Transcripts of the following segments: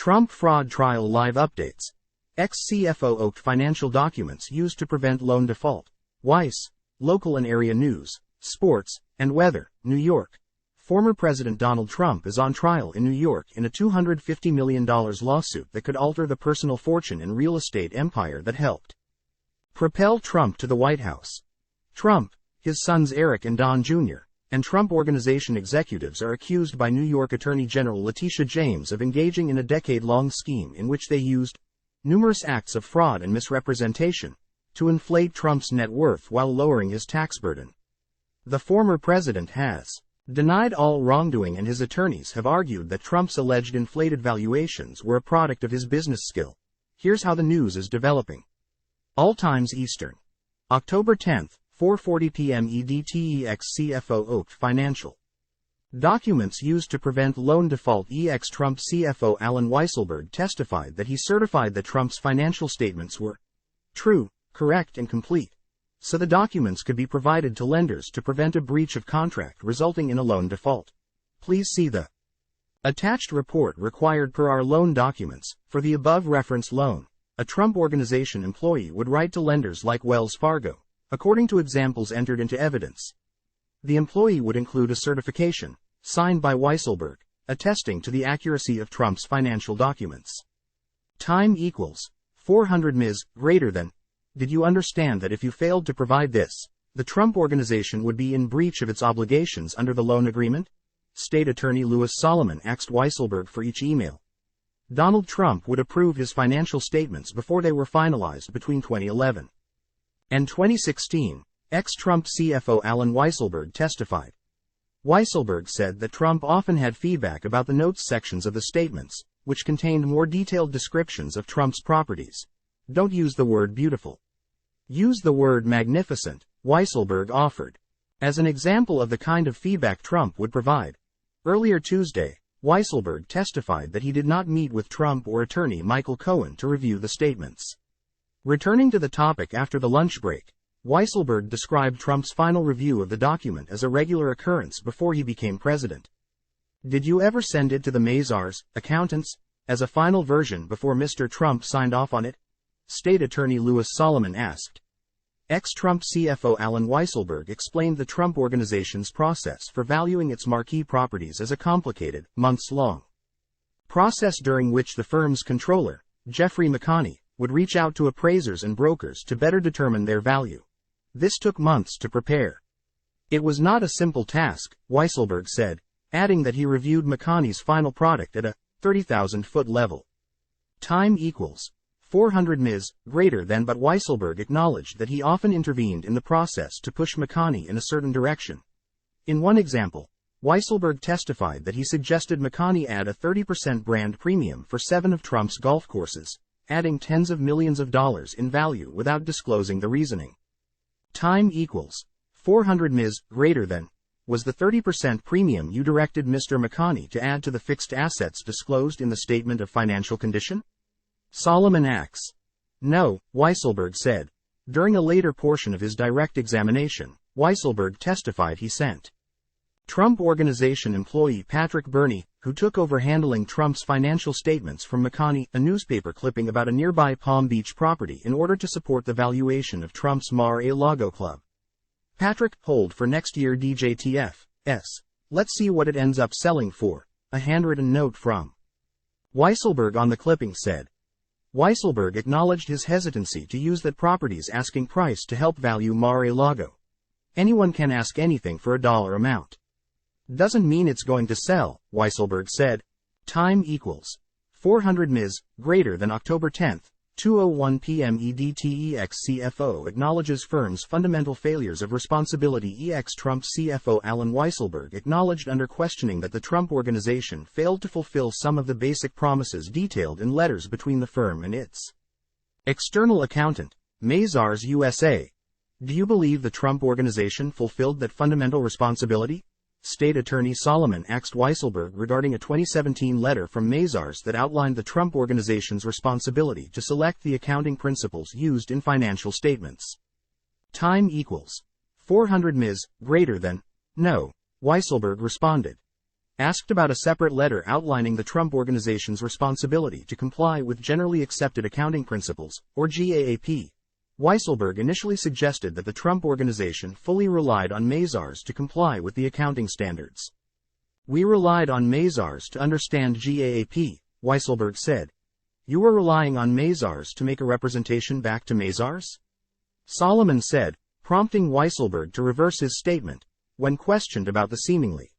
Trump fraud trial live updates. Ex-CFO OK'd financial documents used to prevent loan default. WEIS, local and area news, sports, and weather, New York. Former President Donald Trump is on trial in New York in a $250 million lawsuit that could alter the personal fortune and real estate empire that helped propel Trump to the White House. Trump, his sons Eric and Don Jr., and Trump Organization executives are accused by New York Attorney General Letitia James of engaging in a decade-long scheme in which they used numerous acts of fraud and misrepresentation to inflate Trump's net worth while lowering his tax burden. The former president has denied all wrongdoing, and his attorneys have argued that Trump's alleged inflated valuations were a product of his business skill. Here's how the news is developing. All times Eastern. October 10, 4:40 p.m. EDT. Ex-CFO OK'd financial documents used to prevent loan default. Ex-Trump CFO Allen Weisselberg testified that he certified that Trump's financial statements were true, correct, and complete, so the documents could be provided to lenders to prevent a breach of contract resulting in a loan default. Please see the attached report required per our loan documents. For the above referenced loan, a Trump Organization employee would write to lenders like Wells Fargo, according to examples entered into evidence. The employee would include a certification, signed by Weisselberg, attesting to the accuracy of Trump's financial documents. Time equals 400 ms greater than. Did you understand that if you failed to provide this, the Trump Organization would be in breach of its obligations under the loan agreement? State Attorney Louis Solomon asked Weisselberg for each email. Donald Trump would approve his financial statements before they were finalized between 2011 and 2016, ex-Trump CFO Allen Weisselberg testified. Weisselberg said that Trump often had feedback about the notes sections of the statements, which contained more detailed descriptions of Trump's properties. Don't use the word beautiful. Use the word magnificent, Weisselberg offered, as an example of the kind of feedback Trump would provide. Earlier Tuesday, Weisselberg testified that he did not meet with Trump or attorney Michael Cohen to review the statements. Returning to the topic after the lunch break, Weisselberg described Trump's final review of the document as a regular occurrence before he became president. Did you ever send it to the Mazars, accountants, as a final version before Mr. Trump signed off on it? State Attorney Louis Solomon asked. Ex-Trump CFO Allen Weisselberg explained the Trump Organization's process for valuing its marquee properties as a complicated, months-long process during which the firm's controller, Jeffrey McConney, would reach out to appraisers and brokers to better determine their value. This took months to prepare. It was not a simple task, Weisselberg said, adding that he reviewed McConney's final product at a 30,000-foot level. Time equals 400 ms greater than, but Weisselberg acknowledged that he often intervened in the process to push McConney in a certain direction. In one example, Weisselberg testified that he suggested McConney add a 30% brand premium for 7 of Trump's golf courses, adding tens of millions of dollars in value without disclosing the reasoning. Time equals 400 ms greater than. Was the 30% premium you directed Mr. McConney to add to the fixed assets disclosed in the statement of financial condition? Solomon asks. No, Weisselberg said. During a later portion of his direct examination, Weisselberg testified he sent Trump Organization employee Patrick Burney, who took over handling Trump's financial statements from McConney, a newspaper clipping about a nearby Palm Beach property in order to support the valuation of Trump's Mar-a-Lago club. Patrick, hold for next year DJTF. Let's see what it ends up selling for. A handwritten note from Weisselberg on the clipping said. Weisselberg acknowledged his hesitancy to use that property's asking price to help value Mar-a-Lago. Anyone can ask anything for a dollar amount. Doesn't mean it's going to sell, Weisselberg said. Time equals 400 ms greater than. October 10, 2:01 p.m. EDT. Ex-CFO acknowledges firm's fundamental failures of responsibility. Ex-Trump CFO Allen Weisselberg acknowledged under questioning that the Trump Organization failed to fulfill some of the basic promises detailed in letters between the firm and its external accountant, Mazars USA. Do you believe the Trump Organization fulfilled that fundamental responsibility? State Attorney Solomon asked Weisselberg regarding a 2017 letter from Mazars that outlined the Trump Organization's responsibility to select the accounting principles used in financial statements. Time equals 400 ms greater than. No, Weisselberg responded. Asked about a separate letter outlining the Trump Organization's responsibility to comply with Generally Accepted Accounting Principles, or GAAP, Weisselberg initially suggested that the Trump Organization fully relied on Mazars to comply with the accounting standards. "We relied on Mazars to understand GAAP," Weisselberg said. "You were relying on Mazars to make a representation back to Mazars?" Solomon said, prompting Weisselberg to reverse his statement when questioned about the seemingly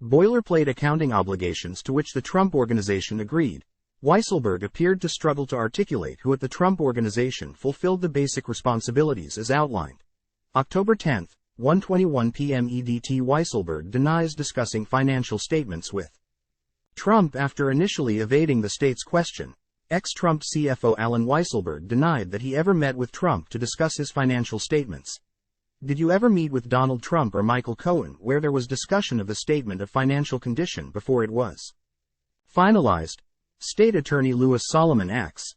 boilerplate accounting obligations to which the Trump Organization agreed. Weisselberg appeared to struggle to articulate who at the Trump Organization fulfilled the basic responsibilities as outlined. October 10, 1:21 p.m. EDT. Weisselberg denies discussing financial statements with Trump after initially evading the state's question. Ex-Trump CFO Alan Weisselberg denied that he ever met with Trump to discuss his financial statements. "Did you ever meet with Donald Trump or Michael Cohen where there was discussion of the statement of financial condition before it was finalized?" State Attorney Louis Solomon asks.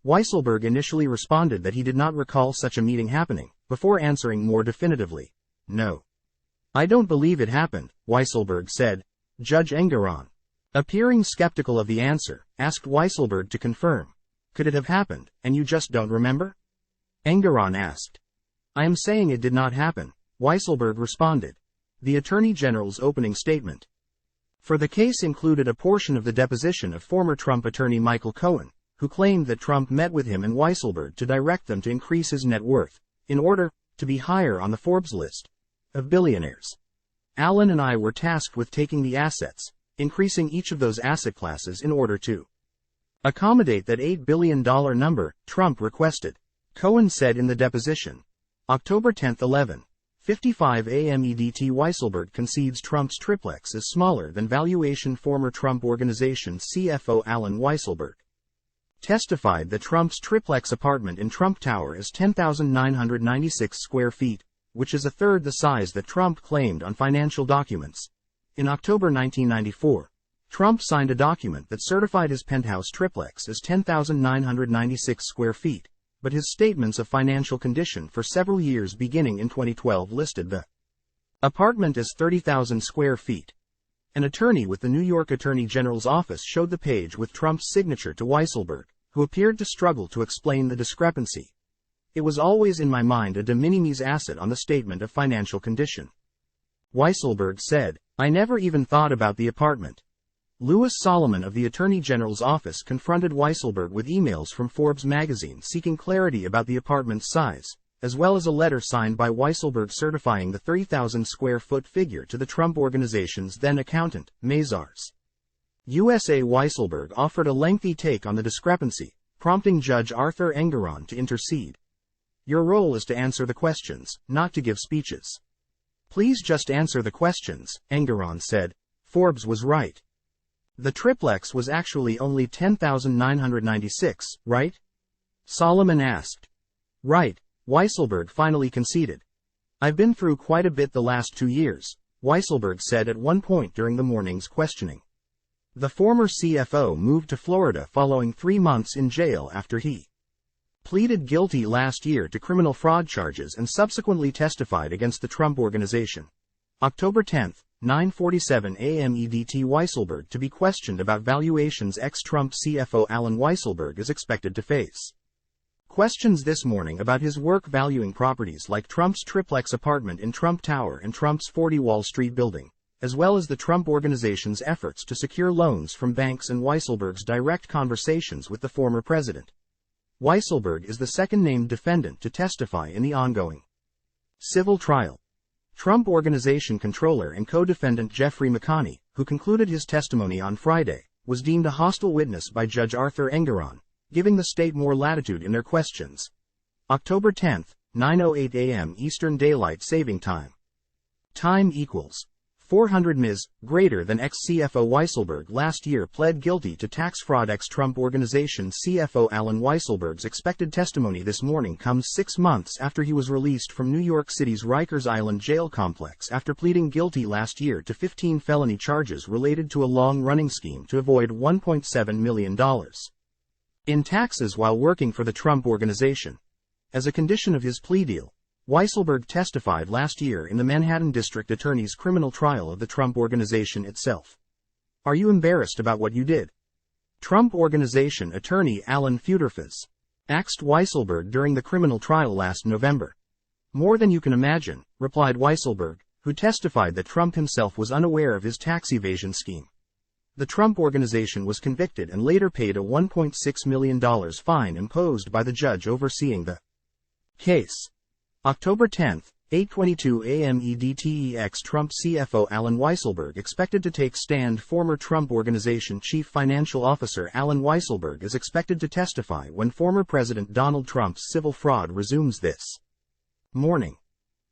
Weisselberg initially responded that he did not recall such a meeting happening, before answering more definitively, "No. I don't believe it happened," Weisselberg said. Judge Engeron, appearing skeptical of the answer, asked Weisselberg to confirm. "Could it have happened, and you just don't remember?" Engeron asked. "I am saying it did not happen," Weisselberg responded. The Attorney General's opening statement for the case included a portion of the deposition of former Trump attorney Michael Cohen, who claimed that Trump met with him and Weisselberg to direct them to increase his net worth, in order to be higher on the Forbes list of billionaires. "Alan and I were tasked with taking the assets, increasing each of those asset classes in order to accommodate that $8 billion number Trump requested," Cohen said in the deposition. October 10, 11:55 a.m. EDT. Weisselberg concedes Trump's triplex is smaller than valuation. Former Trump Organization CFO Alan Weisselberg testified that Trump's triplex apartment in Trump Tower is 10,996 square feet, which is a third the size that Trump claimed on financial documents. In October 1994, Trump signed a document that certified his penthouse triplex as 10,996 square feet, but his statements of financial condition for several years beginning in 2012 listed the apartment as 30,000 square feet. An attorney with the New York Attorney General's office showed the page with Trump's signature to Weisselberg, who appeared to struggle to explain the discrepancy. "It was always in my mind a de minimis asset on the statement of financial condition," Weisselberg said. "I never even thought about the apartment." Louis Solomon of the Attorney General's office confronted Weisselberg with emails from Forbes magazine seeking clarity about the apartment's size, as well as a letter signed by Weisselberg certifying the 30,000 square foot figure to the Trump Organization's then accountant, Mazars. USA Weisselberg offered a lengthy take on the discrepancy, prompting Judge Arthur Engeron to intercede. "Your role is to answer the questions, not to give speeches. Please just answer the questions," Engeron said. Forbes was right. The triplex was actually only 10,996, right? Solomon asked. "Right," Weisselberg finally conceded. "I've been through quite a bit the last 2 years," Weisselberg said at one point during the morning's questioning. The former CFO moved to Florida following 3 months in jail after he pleaded guilty last year to criminal fraud charges and subsequently testified against the Trump Organization. October 10, 9:47 a.m. EDT. Weisselberg to be questioned about valuations. Ex-Trump CFO Alan Weisselberg is expected to face questions this morning about his work valuing properties like Trump's triplex apartment in Trump Tower and Trump's 40 Wall Street building, as well as the Trump Organization's efforts to secure loans from banks and Weisselberg's direct conversations with the former president. Weisselberg is the second named defendant to testify in the ongoing civil trial. Trump Organization controller and co-defendant Jeffrey McConney, who concluded his testimony on Friday, was deemed a hostile witness by Judge Arthur Engeron, giving the state more latitude in their questions. October 10, 9:08 a.m. Eastern Daylight Saving Time. Time equals 400 ms, greater than ex-CFO Weisselberg last year pled guilty to tax fraud. Ex-Trump Organization CFO Alan Weisselberg's expected testimony this morning comes 6 months after he was released from New York City's Rikers Island jail complex after pleading guilty last year to 15 felony charges related to a long-running scheme to avoid $1.7 million in taxes while working for the Trump Organization. As a condition of his plea deal, Weisselberg testified last year in the Manhattan District Attorney's criminal trial of the Trump Organization itself. Are you embarrassed about what you did? Trump Organization attorney Alan Futerfas asked Weisselberg during the criminal trial last November. More than you can imagine, replied Weisselberg, who testified that Trump himself was unaware of his tax evasion scheme. The Trump Organization was convicted and later paid a $1.6 million fine imposed by the judge overseeing the case. October 10, 8:22 a.m. EDT. Ex-Trump CFO Alan Weisselberg expected to take stand. Former Trump Organization Chief Financial Officer Alan Weisselberg is expected to testify when former President Donald Trump's civil fraud resumes this morning.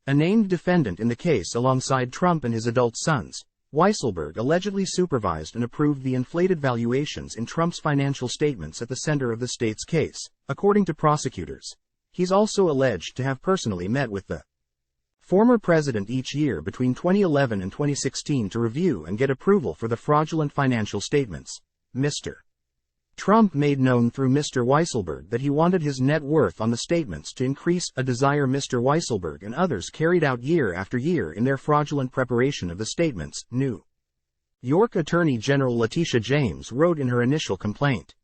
A named defendant in the case alongside Trump and his adult sons, Weisselberg allegedly supervised and approved the inflated valuations in Trump's financial statements at the center of the state's case, according to prosecutors. He's also alleged to have personally met with the former president each year between 2011 and 2016 to review and get approval for the fraudulent financial statements. Mr. Trump made known through Mr. Weisselberg that he wanted his net worth on the statements to increase, a desire Mr. Weisselberg and others carried out year after year in their fraudulent preparation of the statements, New York Attorney General Letitia James wrote in her initial complaint.